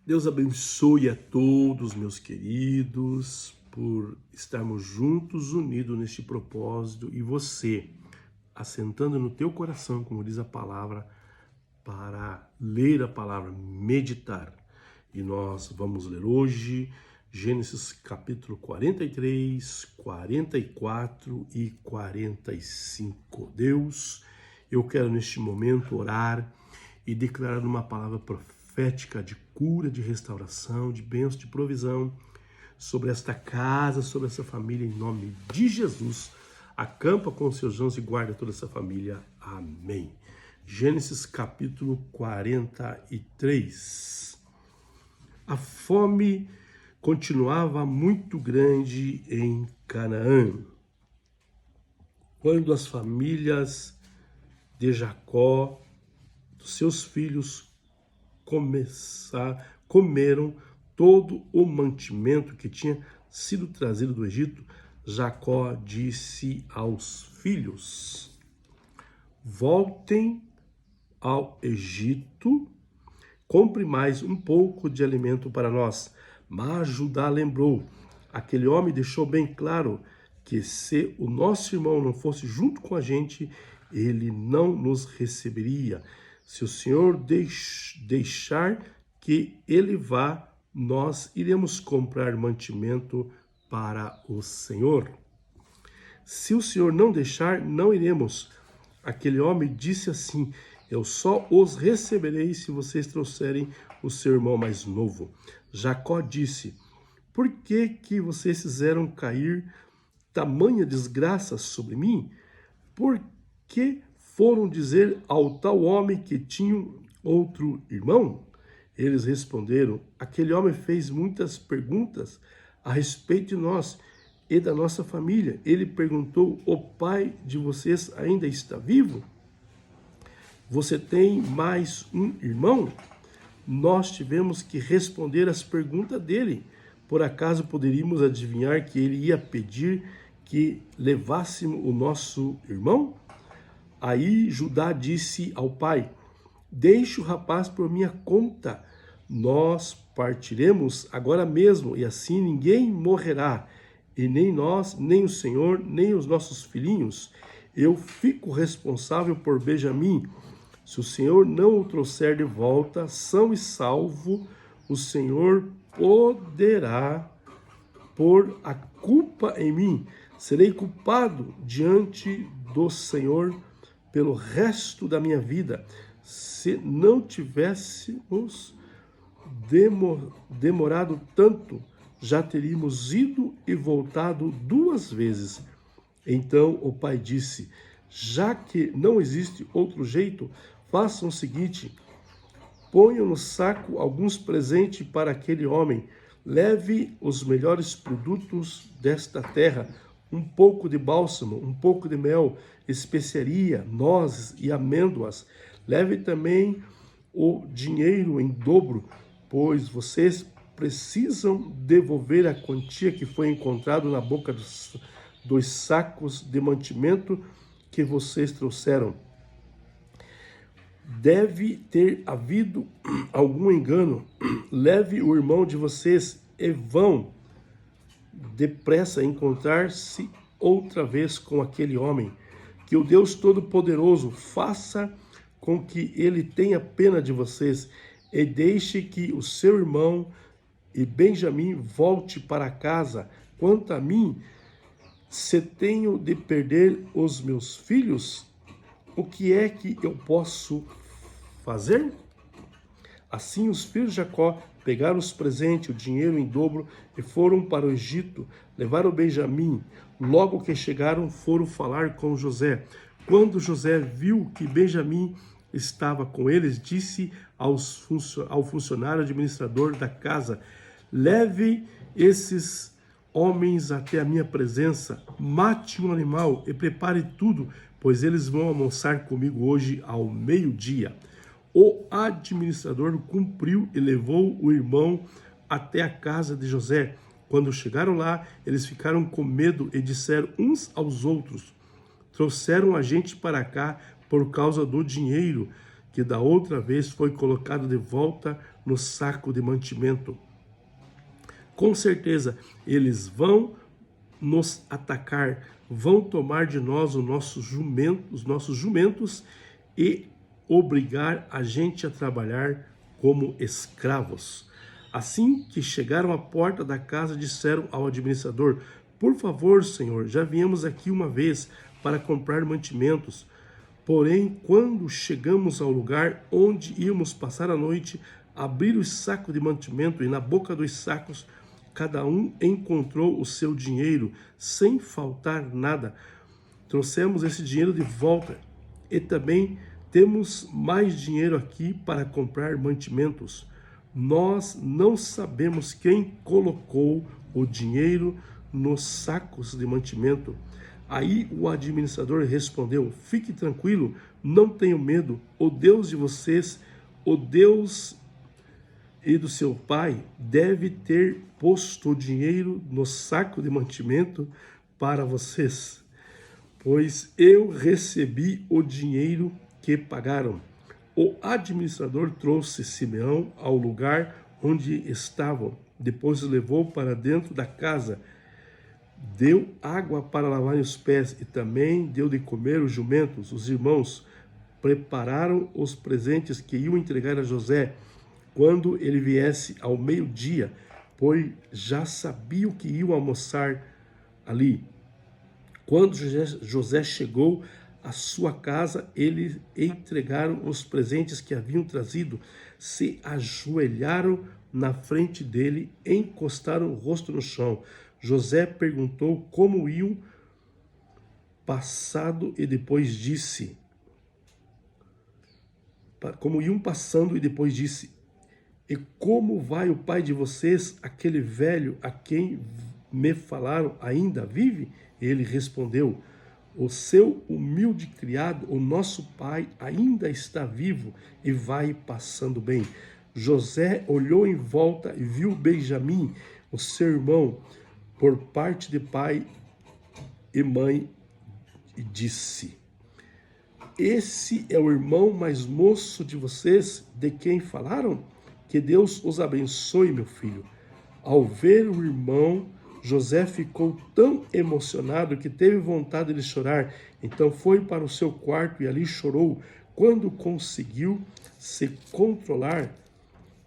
Deus abençoe a todos, meus queridos, por estarmos juntos, unidos neste propósito, e você, assentando no teu coração, como diz a palavra, para ler a palavra, meditar. E nós vamos ler hoje Gênesis capítulo 43, 44 e 45. Deus, eu quero neste momento orar e declarar uma palavra profética de cura, de restauração, de bênção, de provisão sobre esta casa, sobre essa família, em nome de Jesus. Acampa com os seus anjos e guarda toda essa família. Amém. Gênesis capítulo 43. A fome continuava muito grande em Canaã, quando as famílias de Jacó, dos seus filhos, comeram todo o mantimento que tinha sido trazido do Egito. Jacó disse aos filhos: voltem ao Egito, compre mais um pouco de alimento para nós. Mas Judá lembrou: aquele homem deixou bem claro que se o nosso irmão não fosse junto com a gente, ele não nos receberia. Se o Senhor deixar que ele vá, nós iremos comprar mantimento para o Senhor. Se o Senhor não deixar, não iremos. Aquele homem disse assim: eu só os receberei se vocês trouxerem o seu irmão mais novo. Jacó disse: por que vocês fizeram cair tamanha desgraça sobre mim? Por que foram dizer ao tal homem que tinha outro irmão? Eles responderam: aquele homem fez muitas perguntas a respeito de nós e da nossa família. Ele perguntou: o pai de vocês ainda está vivo? Você tem mais um irmão? Nós tivemos que responder às perguntas dele. Por acaso poderíamos adivinhar que ele ia pedir que levássemos o nosso irmão? Aí Judá disse ao pai: deixe o rapaz por minha conta. Nós partiremos agora mesmo, e assim ninguém morrerá, e nem nós, nem o Senhor, nem os nossos filhinhos. Eu fico responsável por Benjamim. Se o Senhor não o trouxer de volta, são e salvo, o Senhor poderá pôr a culpa em mim. Serei culpado diante do Senhor pelo resto da minha vida. Se não tivéssemos demorado tanto, já teríamos ido e voltado 2 vezes. Então o pai disse: já que não existe outro jeito, façam o seguinte: ponham no saco alguns presentes para aquele homem. Leve os melhores produtos desta terra, um pouco de bálsamo, um pouco de mel, especiaria, nozes e amêndoas. Leve também o dinheiro em dobro, pois vocês precisam devolver a quantia que foi encontrada na boca dos sacos de mantimento que vocês trouxeram. Deve ter havido algum engano. Leve o irmão de vocês e vão depressa encontrar-se outra vez com aquele homem. Que o Deus Todo-Poderoso faça com que ele tenha pena de vocês e deixe que o seu irmão e Benjamim volte para casa. Quanto a mim, se tenho de perder os meus filhos, o que é que eu posso fazer? Assim os filhos de Jacó pegaram os presentes, o dinheiro em dobro, e foram para o Egito. Levaram Benjamim. Logo que chegaram, foram falar com José. Quando José viu que Benjamim estava com eles, disse ao funcionário administrador da casa: leve esses homens até a minha presença, mate um animal e prepare tudo, pois eles vão almoçar comigo hoje ao meio-dia. O administrador cumpriu e levou o irmão até a casa de José. Quando chegaram lá, eles ficaram com medo e disseram uns aos outros: trouxeram a gente para cá por causa do dinheiro que da outra vez foi colocado de volta no saco de mantimento. Com certeza, eles vão nos atacar, vão tomar de nós os nossos jumentos e obrigar a gente a trabalhar como escravos. Assim que chegaram à porta da casa, disseram ao administrador: por favor, senhor, já viemos aqui uma vez para comprar mantimentos. Porém, quando chegamos ao lugar onde íamos passar a noite, abriram os sacos de mantimento e na boca dos sacos cada um encontrou o seu dinheiro, sem faltar nada. Trouxemos esse dinheiro de volta e também temos mais dinheiro aqui para comprar mantimentos. Nós não sabemos quem colocou o dinheiro nos sacos de mantimento. Aí o administrador respondeu: fique tranquilo, não tenham medo. O Deus de vocês, o Deus e do seu pai, deve ter posto o dinheiro no saco de mantimento para vocês, pois eu recebi o dinheiro que pagaram. O administrador trouxe Simeão ao lugar onde estavam, depois o levou para dentro da casa, deu água para lavar os pés e também deu de comer os jumentos. Os irmãos prepararam os presentes que iam entregar a José quando ele viesse ao meio-dia, pois já sabiam que iam almoçar ali. Quando José chegou à sua casa, eles entregaram os presentes que haviam trazido, se ajoelharam na frente dele, encostaram o rosto no chão. José perguntou como iam passando e depois disse: e como vai o pai de vocês, aquele velho a quem me falaram, ainda vive? Ele respondeu: o seu humilde criado, o nosso pai, ainda está vivo e vai passando bem. José olhou em volta e viu Benjamim, o seu irmão, por parte de pai e mãe, e disse: esse é o irmão mais moço de vocês, de quem falaram? Que Deus os abençoe, meu filho. Ao ver o irmão, José ficou tão emocionado que teve vontade de chorar. Então foi para o seu quarto e ali chorou. Quando conseguiu se controlar,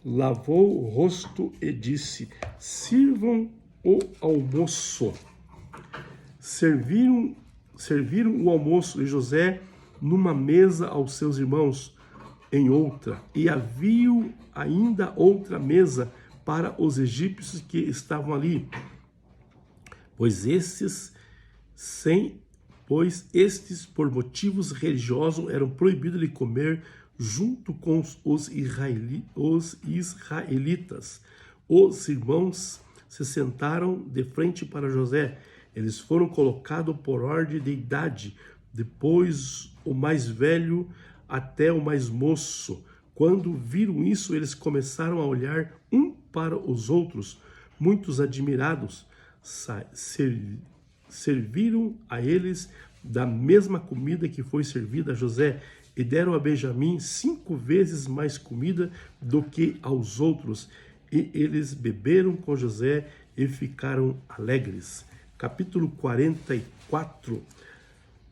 lavou o rosto e disse: sirvam o almoço. Serviram o almoço e José numa mesa aos seus irmãos em outra, e havia ainda outra mesa para os egípcios que estavam ali, pois estes, por motivos religiosos, eram proibidos de comer junto com os israelitas. Os irmãos se sentaram de frente para José. Eles foram colocados por ordem de idade, depois o mais velho até o mais moço. Quando viram isso, eles começaram a olhar um para os outros, muitos admirados. Serviram a eles da mesma comida que foi servida a José e deram a Benjamim 5 vezes mais comida do que aos outros. E eles beberam com José e ficaram alegres. Capítulo 44.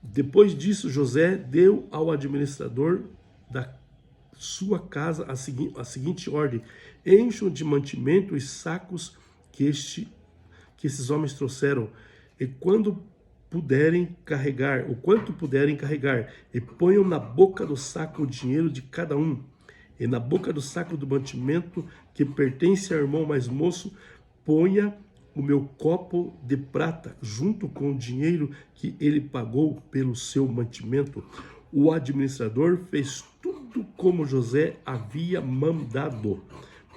Depois disso, José deu ao administrador da sua casa a seguinte ordem: encham de mantimento os sacos que esses homens trouxeram, e quanto puderem carregar, e ponham na boca do saco o dinheiro de cada um, e na boca do saco do mantimento que pertence ao irmão mais moço, ponha o meu copo de prata, junto com o dinheiro que ele pagou pelo seu mantimento. O administrador fez tudo como José havia mandado.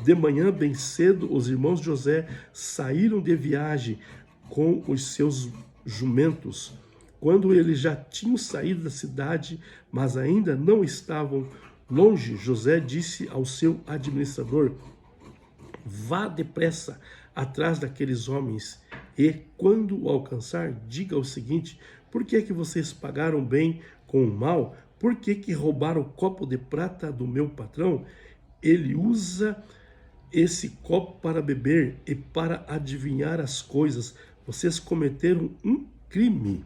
De manhã, bem cedo, os irmãos de José saíram de viagem com os seus jumentos. Quando eles já tinham saído da cidade, mas ainda não estavam longe, José disse ao seu administrador: vá depressa atrás daqueles homens e, quando o alcançar, diga o seguinte: por que é que vocês pagaram bem com o mal? Por que roubaram o copo de prata do meu patrão? Ele usa esse copo para beber e para adivinhar as coisas. Vocês cometeram um crime.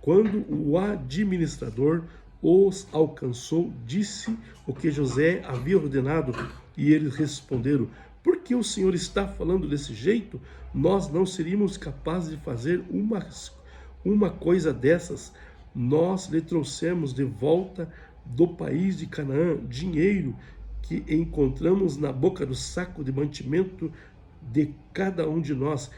Quando o administrador os alcançou, disse o que José havia ordenado, e eles responderam: por que o senhor está falando desse jeito? Nós não seríamos capazes de fazer uma coisa dessas. Nós lhe trouxemos de volta do país de Canaã dinheiro que encontramos na boca do saco de mantimento de cada um de nós.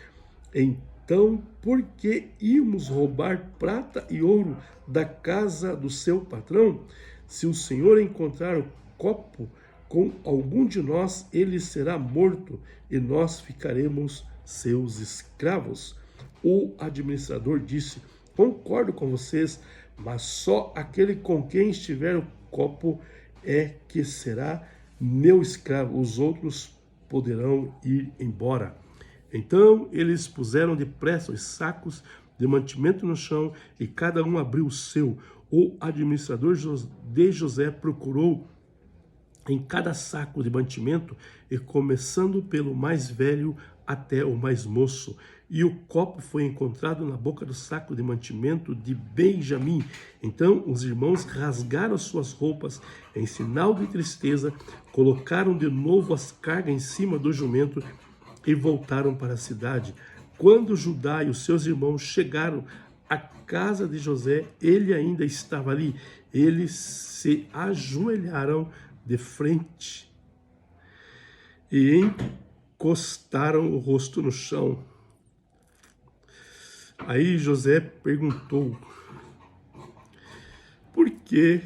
Então, por que íamos roubar prata e ouro da casa do seu patrão? Se o Senhor encontrar o copo com algum de nós, ele será morto e nós ficaremos seus escravos. O administrador disse: concordo com vocês, mas só aquele com quem estiver o copo é que será meu escravo. Os outros poderão ir embora. Então eles puseram depressa os sacos de mantimento no chão e cada um abriu o seu. O administrador de José procurou em cada saco de mantimento, e começando pelo mais velho até o mais moço. E o copo foi encontrado na boca do saco de mantimento de Benjamim. Então os irmãos rasgaram suas roupas em sinal de tristeza, colocaram de novo as cargas em cima do jumento e voltaram para a cidade. Quando Judá e os seus irmãos chegaram à casa de José, ele ainda estava ali. Eles se ajoelharam de frente e encostaram o rosto no chão. Aí José perguntou: por que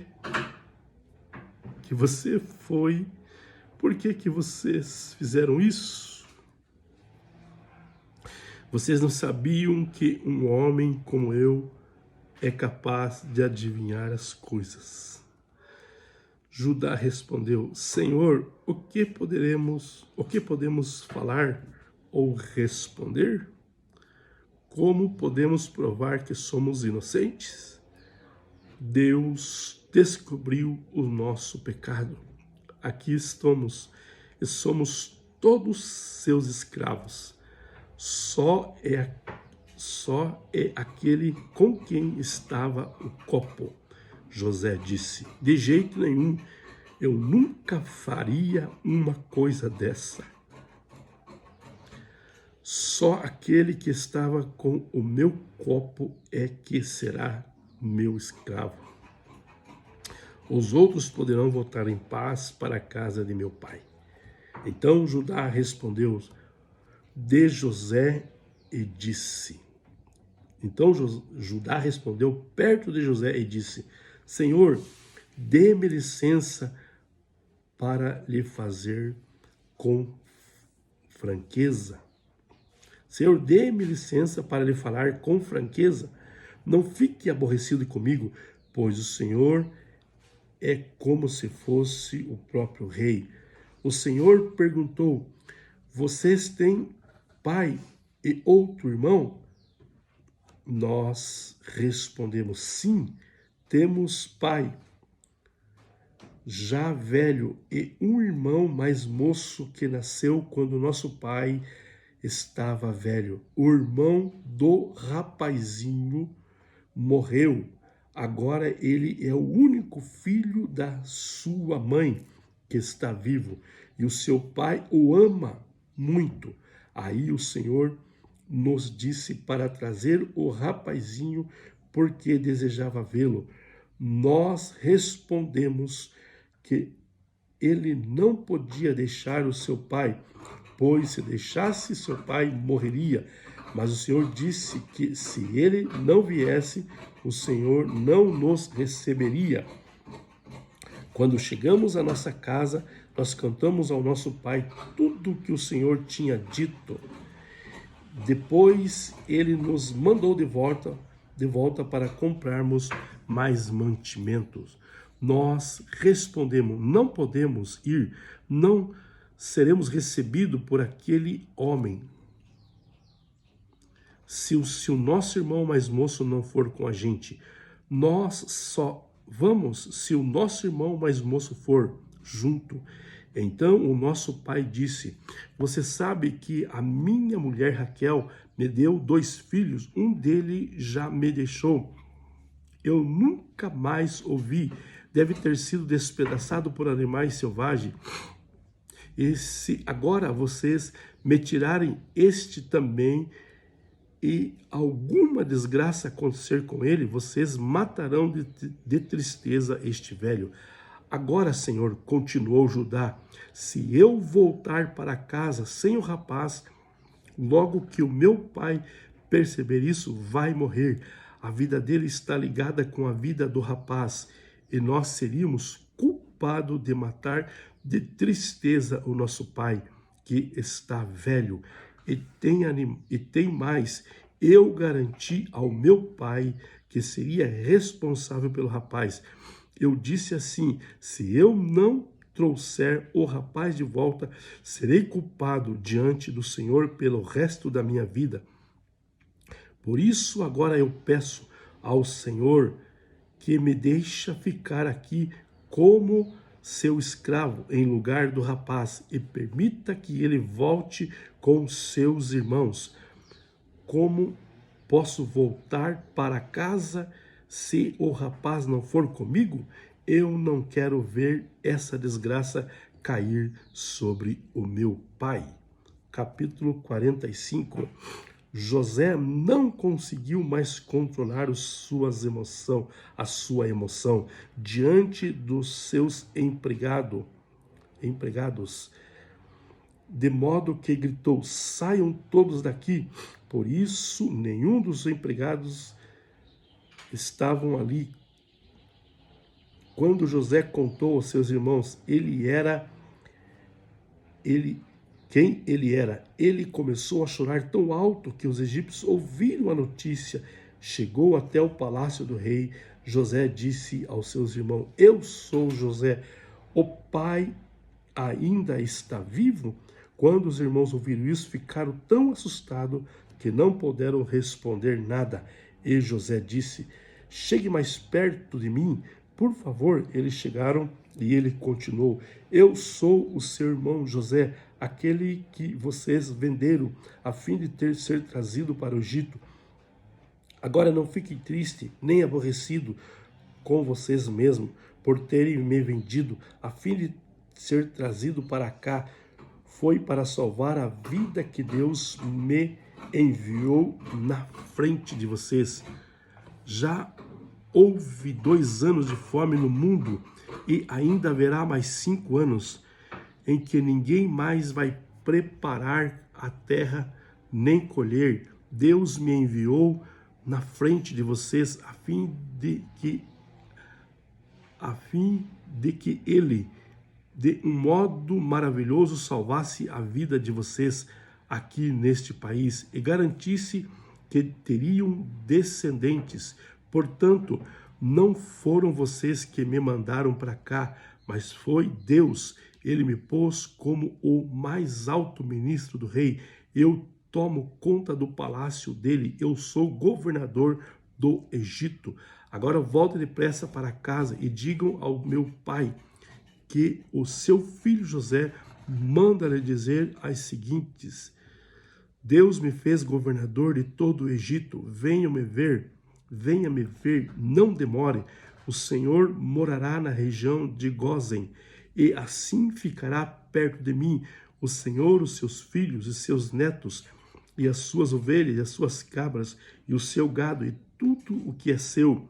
você foi? Por que vocês fizeram isso? Vocês não sabiam que um homem como eu é capaz de adivinhar as coisas? Judá respondeu: Senhor, o que podemos falar ou responder? Como podemos provar que somos inocentes? Deus descobriu o nosso pecado. Aqui estamos e somos todos seus escravos. Só é aquele com quem estava o copo. José disse: de jeito nenhum, eu nunca faria uma coisa dessa. Só aquele que estava com o meu copo é que será meu escravo. Os outros poderão voltar em paz para a casa de meu pai. Então Judá respondeu de José e disse. Então Judá respondeu perto de José e disse: Senhor, dê-me licença para lhe fazer com franqueza. Senhor, dê-me licença para lhe falar com franqueza. Não fique aborrecido comigo, pois o Senhor é como se fosse o próprio rei. O Senhor perguntou: vocês têm pai e outro irmão? Nós respondemos: sim, temos pai já velho e um irmão mais moço que nasceu quando nosso pai estava velho. O irmão do rapazinho morreu. Agora ele é o único filho da sua mãe que está vivo e o seu pai o ama muito. Aí o Senhor nos disse para trazer o rapazinho porque desejava vê-lo. Nós respondemos que ele não podia deixar o seu pai, pois se deixasse seu pai morreria. Mas o Senhor disse que se ele não viesse, o Senhor não nos receberia. Quando chegamos à nossa casa, nós cantamos ao nosso pai tudo o que o Senhor tinha dito. Depois ele nos mandou de volta para comprarmos mais mantimentos. Nós respondemos: não podemos ir, não seremos recebidos por aquele homem. Se o nosso irmão mais moço não for com a gente, nós só vamos, se o nosso irmão mais moço for junto. Então o nosso pai disse: você sabe que a minha mulher Raquel me deu 2 filhos, um deles já me deixou. Eu nunca mais ouvi, deve ter sido despedaçado por animais selvagens. E se agora vocês me tirarem este também, e alguma desgraça acontecer com ele, vocês matarão de tristeza este velho. Agora, Senhor, continuou Judá, se eu voltar para casa sem o rapaz, logo que o meu pai perceber isso, vai morrer. A vida dele está ligada com a vida do rapaz, e nós seríamos culpados de matar de tristeza o nosso pai, que está velho. E tem mais, eu garanti ao meu pai que seria responsável pelo rapaz. Eu disse assim: se eu não trouxer o rapaz de volta, serei culpado diante do Senhor pelo resto da minha vida. Por isso agora eu peço ao Senhor que me deixe ficar aqui como seu escravo em lugar do rapaz, e permita que ele volte com seus irmãos. Como posso voltar para casa se o rapaz não for comigo? Eu não quero ver essa desgraça cair sobre o meu pai. Capítulo 45. José não conseguiu mais controlar a sua emoção diante dos seus empregados, de modo que gritou: saiam todos daqui. Por isso, nenhum dos empregados estavam ali. Quando José contou aos seus irmãos quem ele era, ele começou a chorar tão alto que os egípcios ouviram a notícia. Chegou até o palácio do rei. José disse aos seus irmãos: eu sou José, o pai ainda está vivo? Quando os irmãos ouviram isso, ficaram tão assustados que não puderam responder nada. E José disse: chegue mais perto de mim, por favor. Eles chegaram e ele continuou: eu sou o seu irmão José, aquele que vocês venderam a fim de ser trazido para o Egito. Agora não fiquem tristes nem aborrecidos com vocês mesmos por terem me vendido a fim de ser trazido para cá. Foi para salvar a vida que Deus me enviou na frente de vocês. Já houve 2 anos de fome no mundo e ainda haverá mais 5 anos em que ninguém mais vai preparar a terra nem colher. Deus me enviou na frente de vocês a fim de que ele, de um modo maravilhoso, salvasse a vida de vocês aqui neste país e garantisse que teriam descendentes. Portanto, não foram vocês que me mandaram para cá, mas foi Deus. Ele me pôs como o mais alto ministro do rei. Eu tomo conta do palácio dele. Eu sou governador do Egito. Agora voltem depressa para casa e digam ao meu pai que o seu filho José manda-lhe dizer as seguintes: Deus me fez governador de todo o Egito. Venha me ver, não demore. O Senhor morará na região de Gósen, e assim ficará perto de mim. O Senhor, os seus filhos e seus netos, e as suas ovelhas, e as suas cabras, e o seu gado, e tudo o que é seu.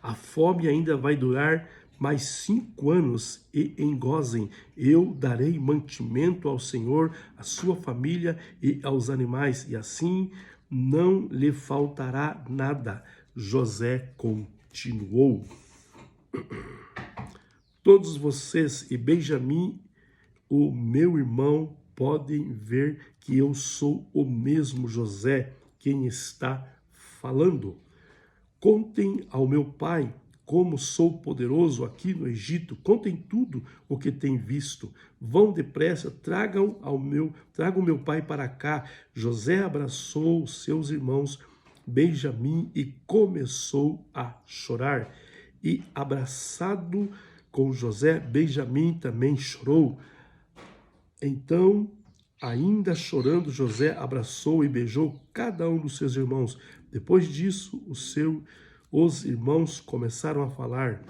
A fome ainda vai durar mais 5 anos, e em Gósen eu darei mantimento ao Senhor, à sua família e aos animais, e assim não lhe faltará nada. José continuou: todos vocês e Benjamim, o meu irmão, podem ver que eu sou o mesmo José quem está falando. Contem ao meu pai como sou poderoso aqui no Egito. Contem tudo o que têm visto. Vão depressa, tragam o meu pai para cá. José abraçou seus irmãos Benjamim e começou a chorar. e, abraçado com José, Benjamim também chorou. Então, ainda chorando, José abraçou e beijou cada um dos seus irmãos. Depois disso, os irmãos começaram a falar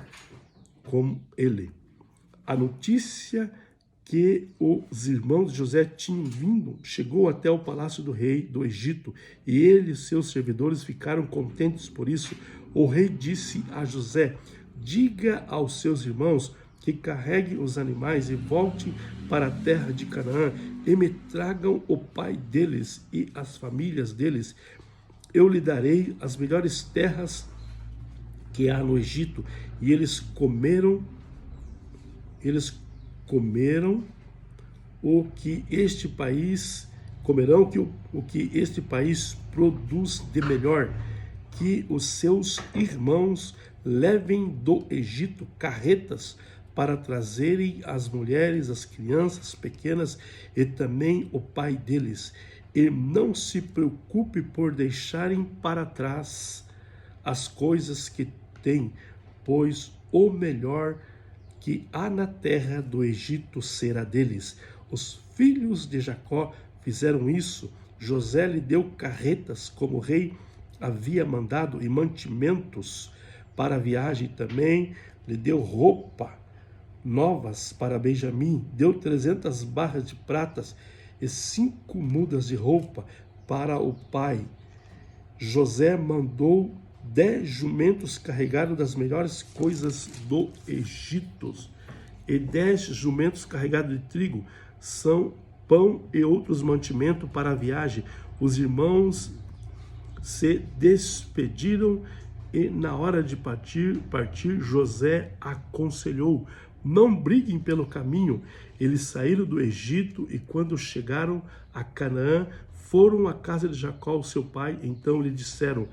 com ele. A notícia que os irmãos de José tinham vindo chegou até o palácio do rei do Egito, e ele e seus servidores ficaram contentes por isso. O rei disse a José: diga aos seus irmãos que carreguem os animais e voltem para a terra de Canaã, e me tragam o pai deles e as famílias deles. Eu lhe darei as melhores terras que há no Egito. E eles comeram o que este país produz de melhor. Que os seus irmãos levem do Egito carretas para trazerem as mulheres, as crianças pequenas e também o pai deles. E não se preocupe por deixarem para trás as coisas que têm, pois o melhor que há na terra do Egito será deles. Os filhos de Jacó fizeram isso. José lhe deu carretas, como o rei havia mandado, e mantimentos para a viagem. Também lhe deu roupa novas para Benjamim, deu 300 barras de pratas e 5 mudas de roupa para o pai. José mandou 10 jumentos carregados das melhores coisas do Egito, e 10 jumentos carregados de trigo, são pão e outros mantimentos para a viagem. Os irmãos se despediram e, na hora de partir, José aconselhou: não briguem pelo caminho. Eles saíram do Egito e, quando chegaram a Canaã, foram à casa de Jacó, seu pai. Então lhe disseram: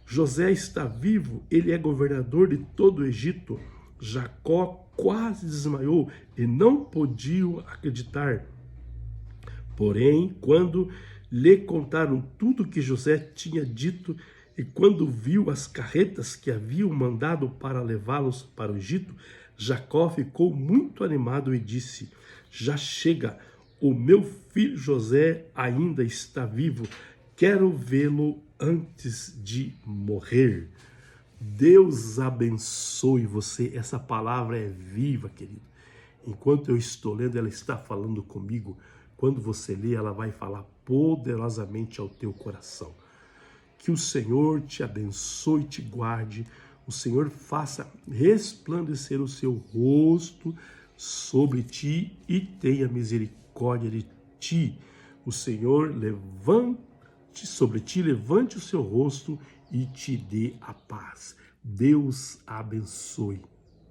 José está vivo, ele é governador de todo o Egito. Jacó quase desmaiou e não podiam acreditar. Porém, quando lhe contaram tudo que José tinha dito, e quando viu as carretas que haviam mandado para levá-los para o Egito, Jacó ficou muito animado e disse: já chega, o meu filho José ainda está vivo, quero vê-lo antes de morrer. Deus abençoe você. Essa palavra é viva, querido. Enquanto eu estou lendo, ela está falando comigo. Quando você lê, ela vai falar poderosamente ao teu coração. Que o Senhor te abençoe e te guarde. O Senhor faça resplandecer o seu rosto sobre ti e tenha misericórdia de ti. O Senhor levante o seu rosto e te dê a paz. Deus abençoe.